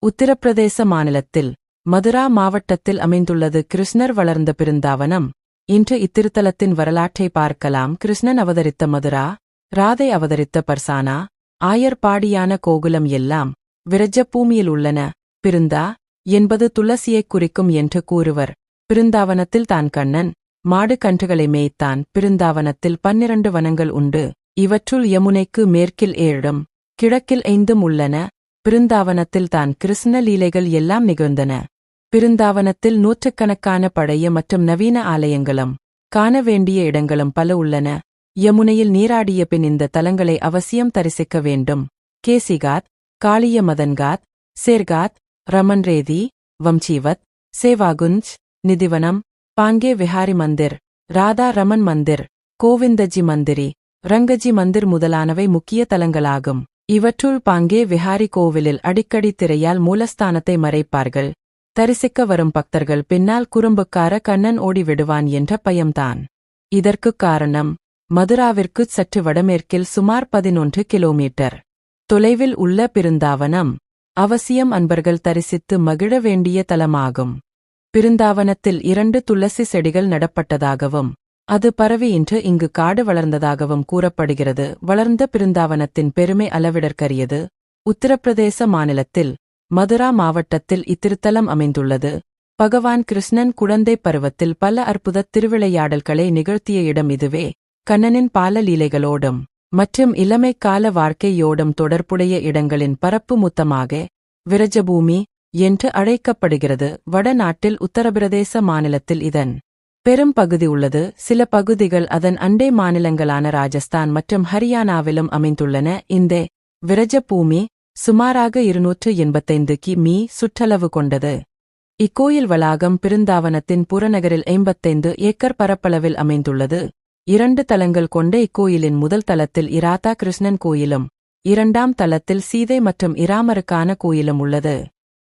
உத்தரப்பிரதேச மாநிலத்தில் மதுரா மாவட்டத்தில் அமைந்துள்ளது கிருஷ்ணர் வளர்ந்த பிருந்தாவனம். இன்று இத்திருத்தலத்தின் வரலாற்றை பார்க்கலாம். கிருஷ்ணன் அவதரித்த மதுரா, ராதை அவதரித்த பர்சானா, ஆயர் பாடியான கோகுலம் எல்லாம் விரஜபூமியில் உள்ளன. பிருந்தா என்பது துளசியைக் குறிக்கும் என்று கூறுவர். பிருந்தாவனத்தில் தான் கண்ணன் மாடு கன்றுகளை மேய்த்தான். பிருந்தாவனத்தில் 12 வனங்கள் உண்டு. இவற்றுள் யமுனைக்கு மேற்கில் 7ம் கிழக்கில் 5ம் உள்ளன. பிருந்தாவனத்தில் தான் கிருஷ்ண லீலைகள் எல்லாம் நிகழ்ந்தன. பிருந்தாவனத்தில் நூற்றுக்கணக்கான பழைய மற்றும் நவீன ஆலயங்களும் காண வேண்டிய இடங்களும் பல உள்ளன. யமுனையில் நீராடிய பின் இந்த தலங்களை அவசியம் தரிசிக்க வேண்டும். கேசிகாத், காளிய மதன்காத், சேர்காத், ரமன்ரேதி, வம்சீவத், சேவாகுஞ்ச், நிதிவனம், பாங்கே விஹாரி மந்திர், ராதா ரமன் மந்திர், கோவிந்தஜி மந்திரி, ரங்கஜி மந்திர் முதலானவை முக்கிய தலங்களாகும். இவற்றுள் பாங்கே விஹாரி கோவிலில் அடிக்கடி திரையால் மூலஸ்தானத்தை மறைப்பார்கள். தரிசிக்க வரும் பக்தர்கள் பின்னால் குறும்புக்கார கண்ணன் ஓடிவிடுவான் என்ற பயம்தான். இதற்குக் காரணம், மதுராவிற்குச் சற்று வடமேற்கில் சுமார் 11 கிலோமீட்டர் தொலைவில் உள்ள பிருந்தாவனம் அவசியம் அன்பர்கள் தரிசித்து மகிழ வேண்டிய தலமாகும். பிருந்தாவனத்தில் 2 துளசி செடிகள் நடப்பட்டதாகவும் அது பரவி இன்று இங்கு காடு வளர்ந்ததாகவும் கூறப்படுகிறது. வளர்ந்த பிருந்தாவனத்தின் பெருமை அளவிடற்கரியது. உத்தரப்பிரதேச மாநிலத்தில் மதுரா மாவட்டத்தில் இத்திருத்தலம் அமைந்துள்ளது. பகவான் கிருஷ்ணன் குழந்தை பருவத்தில் பல அற்புத திருவிளையாடல்களை நிகழ்த்திய இடம் இதுவே. கண்ணனின் பால லீலைகளோடும் மற்றும் இளமைக்கால வாழ்க்கையோடும் தொடர்புடைய இடங்களின் பரப்பு மொத்தமாக விரஜபூமி என்று அழைக்கப்படுகிறது. வடநாட்டில் உத்தரப்பிரதேச மாநிலத்தில் இதன் பெரும் பகுதி உள்ளது. சில பகுதிகள் அதன் அண்டை மாநிலங்களான ராஜஸ்தான் மற்றும் ஹரியானாவிலும் அமைந்துள்ளன. இந்த விரஜபூமி சுமாராக 285 கி.மீ சுற்றளவு கொண்டது. இக்கோயில் வளாகம் பிருந்தாவனத்தின் புறநகரில் 85 ஏக்கர் பரப்பளவில் அமைந்துள்ளது. 2 தலங்கள் கொண்ட இக்கோயிலின் முதல் தலத்தில் இராதா கிருஷ்ணன் கோயிலும் 2ஆம் தலத்தில் சீதை மற்றும் இராமருக்கான கோயிலும் உள்ளது.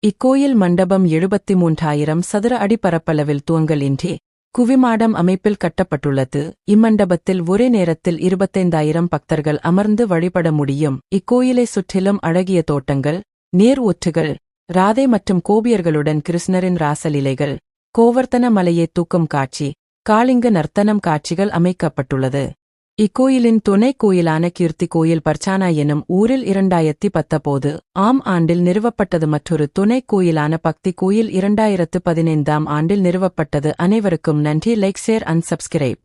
இக்கோயில் மண்டபம் 73,000 சதுர அடி பரப்பளவில் தூண்கள் இன்றி குவிமாடம் அமைப்பில் கட்டப்பட்டுள்ளது. இம்மண்டபத்தில் ஒரே நேரத்தில் 25,000 பக்தர்கள் அமர்ந்து வழிபட முடியும். இக்கோயிலை சுற்றிலும் அழகிய தோட்டங்கள், நீர் ஊற்றுகள், ராதை மற்றும் கோபியர்களுடன் கிருஷ்ணரின் ராசலீலைகள், கோவர்த்தன மலையை தூக்கும் காட்சி, காளிங்க நர்த்தனம் காட்சிகள் அமைக்கப்பட்டுள்ளது. இக்கோயிலின் துணை கோயிலான கீர்த்தி கோயில் பர்சானா எனும் ஊரில் 2019 ஆம் ஆண்டில் நிறுவப்பட்டது. மற்றொரு துணை கோயிலான பக்தி கோயில் 2015ஆம் ஆண்டில் நிறுவப்பட்டது. அனைவருக்கும் நன்றி. Like, share and subscribe.